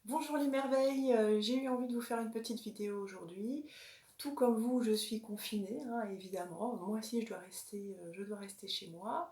Bonjour les merveilles, j'ai eu envie de vous faire une petite vidéo aujourd'hui. Tout comme vous, je suis confinée, hein, évidemment. Moi aussi, je dois rester chez moi.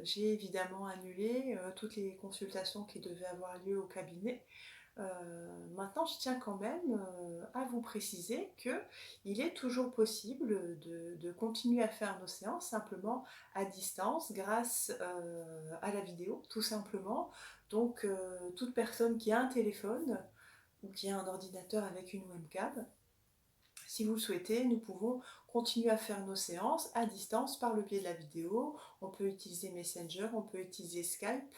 J'ai évidemment annulé toutes les consultations qui devaient avoir lieu au cabinet. Maintenant, je tiens quand même à vous préciser qu'il est toujours possible de continuer à faire nos séances simplement à distance grâce à la vidéo, tout simplement. Donc, toute personne qui a un téléphone ou qui a un ordinateur avec une webcam, si vous le souhaitez, nous pouvons continuer à faire nos séances à distance par le biais de la vidéo. On peut utiliser Messenger, on peut utiliser Skype.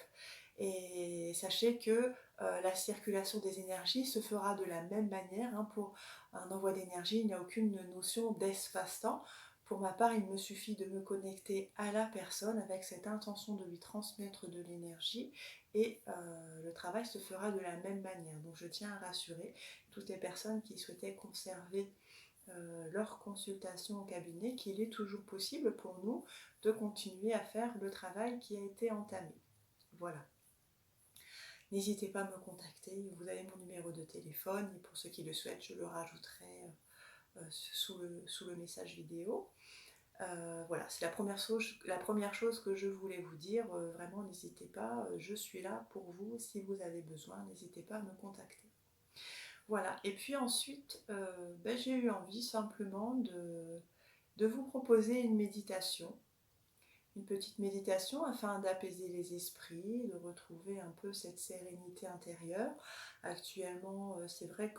Et sachez que la circulation des énergies se fera de la même manière. Hein. Pour un envoi d'énergie, il n'y a aucune notion d'espace-temps. Pour ma part, il me suffit de me connecter à la personne avec cette intention de lui transmettre de l'énergie et le travail se fera de la même manière. Donc je tiens à rassurer toutes les personnes qui souhaitaient conserver leur consultation au cabinet qu'il est toujours possible pour nous de continuer à faire le travail qui a été entamé. Voilà. N'hésitez pas à me contacter, vous avez mon numéro de téléphone et pour ceux qui le souhaitent, je le rajouterai sous le message vidéo. Voilà, c'est la première chose que je voulais vous dire. Vraiment, n'hésitez pas, je suis là pour vous. Si vous avez besoin, n'hésitez pas à me contacter. Voilà, et puis ensuite, j'ai eu envie simplement de vous proposer une méditation. Une petite méditation afin d'apaiser les esprits, de retrouver un peu cette sérénité intérieure. Actuellement, c'est vrai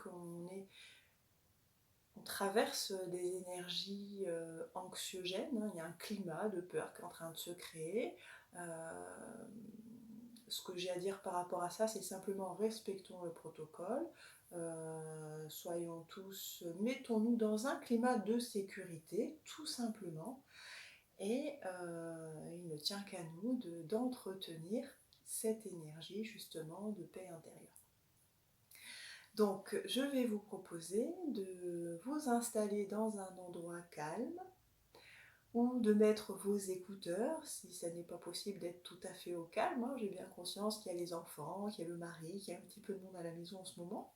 on traverse des énergies anxiogènes, hein. Il y a un climat de peur qui est en train de se créer. Ce que j'ai à dire par rapport à ça, c'est simplement respectons le protocole, mettons-nous dans un climat de sécurité, tout simplement. Et il ne tient qu'à nous d'entretenir cette énergie justement de paix intérieure. Donc je vais vous proposer de vous installer dans un endroit calme ou de mettre vos écouteurs si ça n'est pas possible d'être tout à fait au calme. Hein. J'ai bien conscience qu'il y a les enfants, qu'il y a le mari, qu'il y a un petit peu de monde à la maison en ce moment.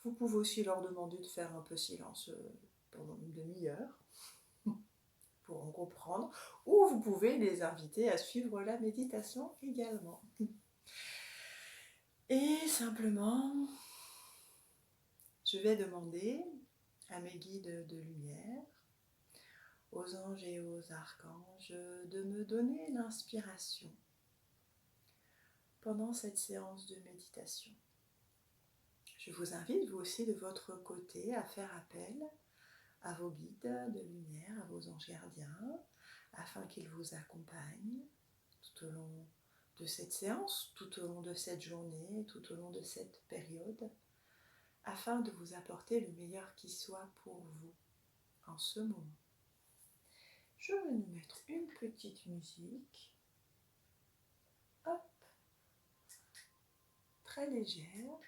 Vous pouvez aussi leur demander de faire un peu silence pendant une demi-heure pour en comprendre, ou vous pouvez les inviter à suivre la méditation également. Et simplement, je vais demander à mes guides de lumière, aux anges et aux archanges, de me donner l'inspiration pendant cette séance de méditation. Je vous invite, vous aussi, de votre côté, à faire appel à vos guides de lumière, à vos anges gardiens, afin qu'ils vous accompagnent tout au long de cette séance, tout au long de cette journée, tout au long de cette période, afin de vous apporter le meilleur qui soit pour vous en ce moment. Je vais nous mettre une petite musique, hop, très légère,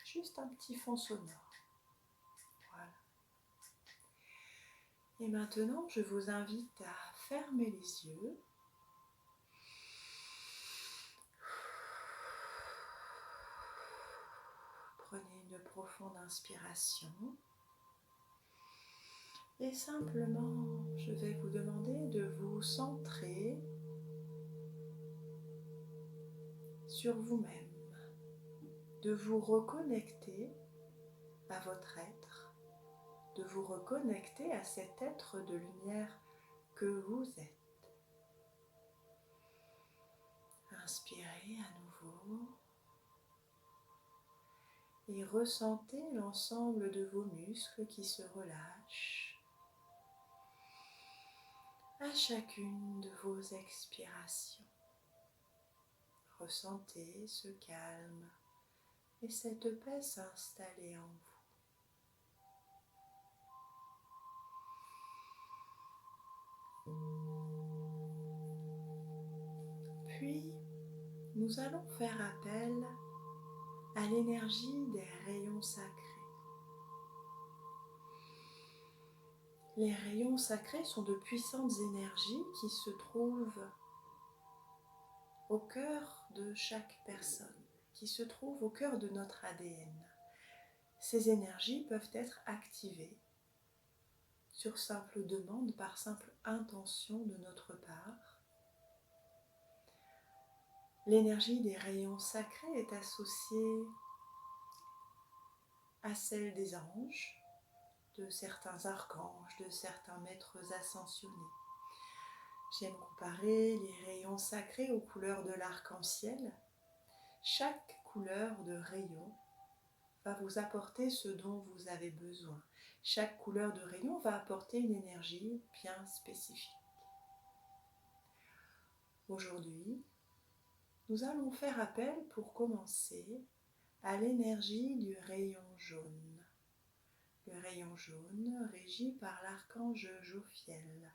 juste un petit fond sonore. Voilà. Et maintenant, je vous invite à fermer les yeux. Prenez une profonde inspiration. Et simplement, je vais vous demander de vous centrer sur vous-même, de vous reconnecter à votre être, de vous reconnecter à cet être de lumière que vous êtes. Inspirez à nouveau et ressentez l'ensemble de vos muscles qui se relâchent à chacune de vos expirations. Ressentez ce calme et cette paix s'installer en vous. Puis, nous allons faire appel à l'énergie des rayons sacrés. Les rayons sacrés sont de puissantes énergies qui se trouvent au cœur de chaque personne. qui se trouvent au cœur de notre ADN. Ces énergies peuvent être activées sur simple demande, par simple intention de notre part. L'énergie des rayons sacrés est associée à celle des anges, de certains archanges, de certains maîtres ascensionnés. J'aime comparer les rayons sacrés aux couleurs de l'arc-en-ciel. Chaque couleur de rayon va vous apporter ce dont vous avez besoin. Chaque couleur de rayon va apporter une énergie bien spécifique. Aujourd'hui, nous allons faire appel pour commencer à l'énergie du rayon jaune. Le rayon jaune régi par l'archange Jophiel.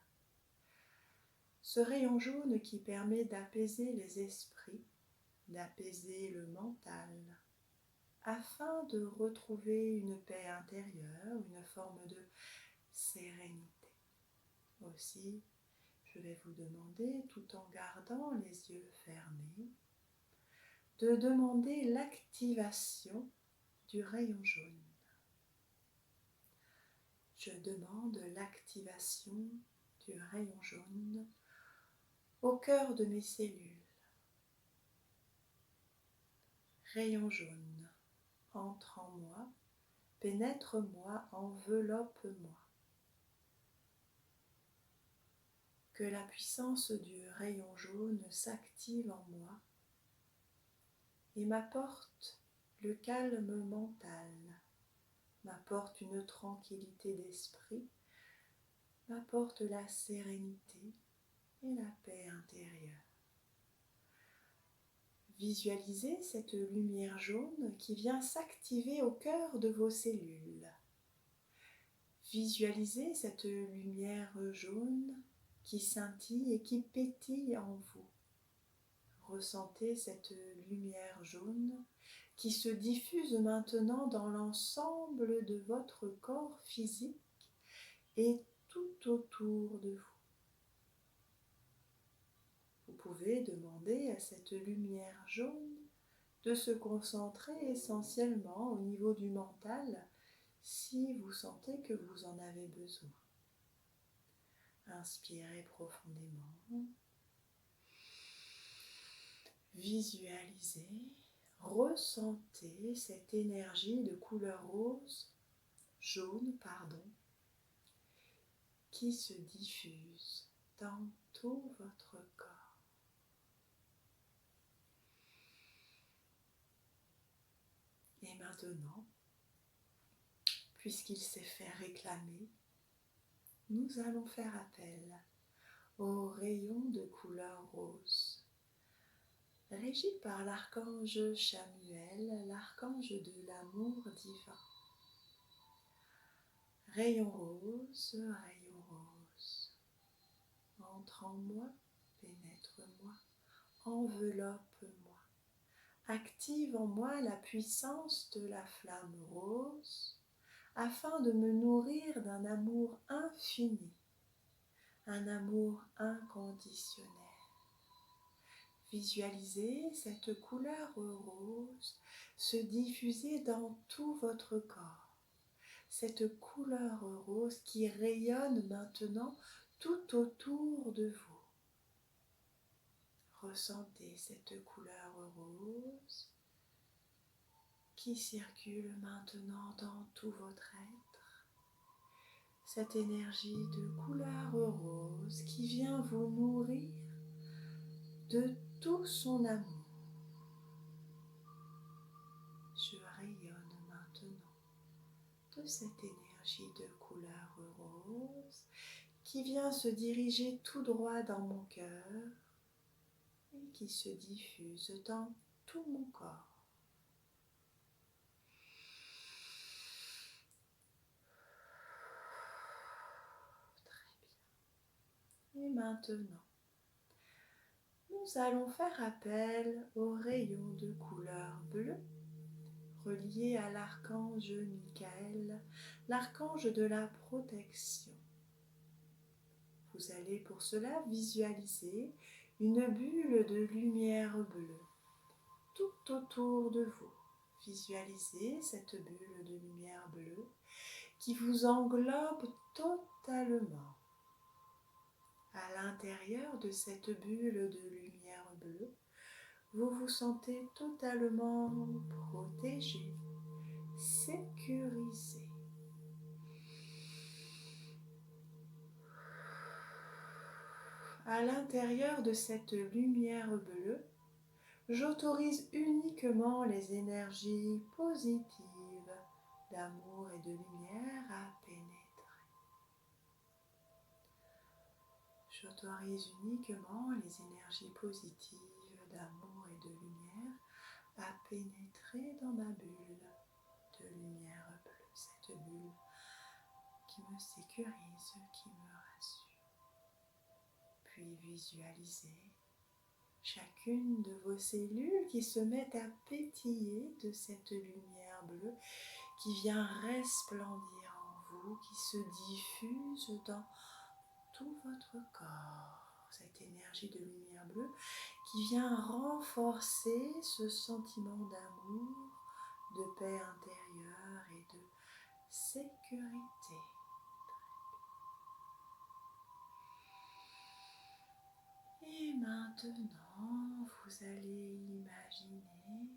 Ce rayon jaune qui permet d'apaiser les esprits, d'apaiser le mental, afin de retrouver une paix intérieure, une forme de sérénité. Aussi, je vais vous demander, tout en gardant les yeux fermés, de demander l'activation du rayon jaune. Je demande l'activation du rayon jaune au cœur de mes cellules. Rayon jaune, entre en moi, pénètre-moi, enveloppe-moi. Que la puissance du rayon jaune s'active en moi et m'apporte le calme mental, m'apporte une tranquillité d'esprit, m'apporte la sérénité et la paix intérieure. Visualisez cette lumière jaune qui vient s'activer au cœur de vos cellules. Visualisez cette lumière jaune qui scintille et qui pétille en vous. Ressentez cette lumière jaune qui se diffuse maintenant dans l'ensemble de votre corps physique et tout autour de vous. Vous pouvez demander à cette lumière jaune de se concentrer essentiellement au niveau du mental si vous sentez que vous en avez besoin. Inspirez profondément. Visualisez, ressentez cette énergie de couleur jaune, qui se diffuse dans tout votre corps. Et maintenant, puisqu'il s'est fait réclamer, nous allons faire appel au rayon de couleur rose, régi par l'archange Chamuel, l'archange de l'amour divin. Rayon rose, entre en moi, pénètre-moi, enveloppe-moi. Active en moi la puissance de la flamme rose afin de me nourrir d'un amour infini, un amour inconditionnel. Visualisez cette couleur rose se diffuser dans tout votre corps. Cette couleur rose qui rayonne maintenant tout autour de vous. Ressentez cette couleur rose qui circule maintenant dans tout votre être. Cette énergie de couleur rose qui vient vous nourrir de tout son amour. Je rayonne maintenant de cette énergie de couleur rose qui vient se diriger tout droit dans mon cœur et qui se diffuse dans tout mon corps. Très bien. Et maintenant, nous allons faire appel au rayon de couleur bleue relié à l'archange Michael, l'archange de la protection. Vous allez pour cela visualiser une bulle de lumière bleue tout autour de vous. Visualisez cette bulle de lumière bleue qui vous englobe totalement. À l'intérieur de cette bulle de lumière bleue, vous vous sentez totalement protégé, sécurisé. À l'intérieur de cette lumière bleue, j'autorise uniquement les énergies positives d'amour et de lumière à pénétrer. J'autorise uniquement les énergies positives d'amour et de lumière à pénétrer dans ma bulle de lumière bleue. Cette bulle qui me sécurise, qui me rassure. Puis visualisez chacune de vos cellules qui se mettent à pétiller de cette lumière bleue qui vient resplendir en vous, qui se diffuse dans tout votre corps. Cette énergie de lumière bleue qui vient renforcer ce sentiment d'amour, de paix intérieure et de sécurité. Et maintenant, vous allez imaginer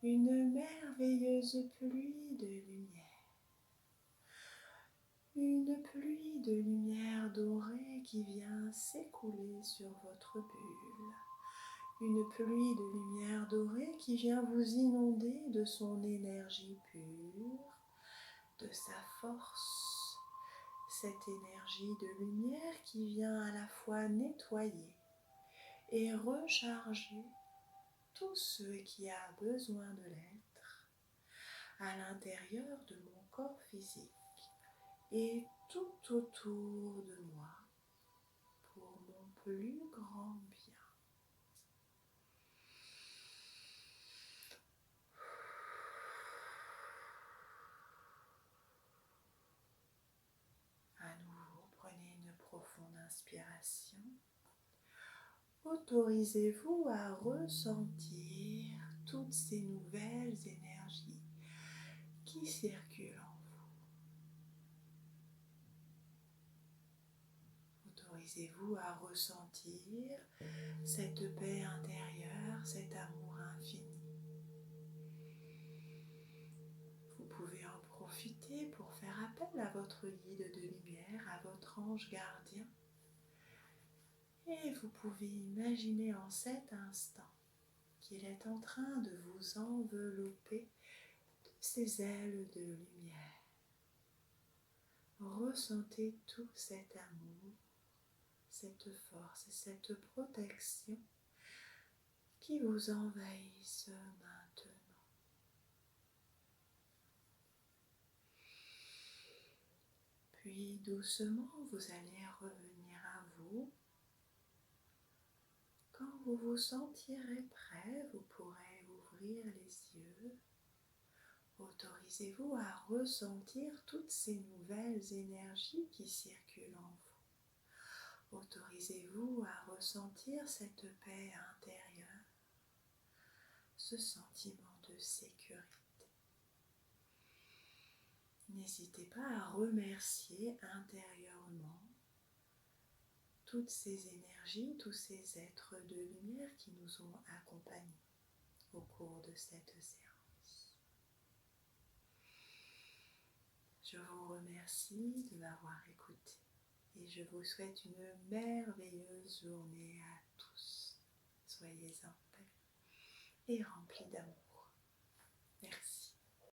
une merveilleuse pluie de lumière. Une pluie de lumière dorée qui vient s'écouler sur votre bulle. Une pluie de lumière dorée qui vient vous inonder de son énergie pure, de sa force. Cette énergie de lumière qui vient à la fois nettoyer et recharger tout ce qui a besoin de l'être à l'intérieur de mon corps physique et tout autour de moi pour mon plus grand bien. À nouveau, prenez une profonde inspiration. Autorisez-vous à ressentir toutes ces nouvelles énergies qui circulent en vous. Autorisez-vous à ressentir cette paix intérieure, cet amour infini. Vous pouvez en profiter pour faire appel à votre guide de lumière, à votre ange gardien. Et vous pouvez imaginer en cet instant qu'il est en train de vous envelopper de ses ailes de lumière. Ressentez tout cet amour, cette force et cette protection qui vous envahissent maintenant. Puis doucement, vous allez revenir à vous. Quand vous vous sentirez prêt, vous pourrez ouvrir les yeux. Autorisez-vous à ressentir toutes ces nouvelles énergies qui circulent en vous. Autorisez-vous à ressentir cette paix intérieure, ce sentiment de sécurité. N'hésitez pas à remercier intérieurement toutes ces énergies, tous ces êtres de lumière qui nous ont accompagnés au cours de cette séance. Je vous remercie de m'avoir écouté et je vous souhaite une merveilleuse journée à tous. Soyez en paix et remplis d'amour.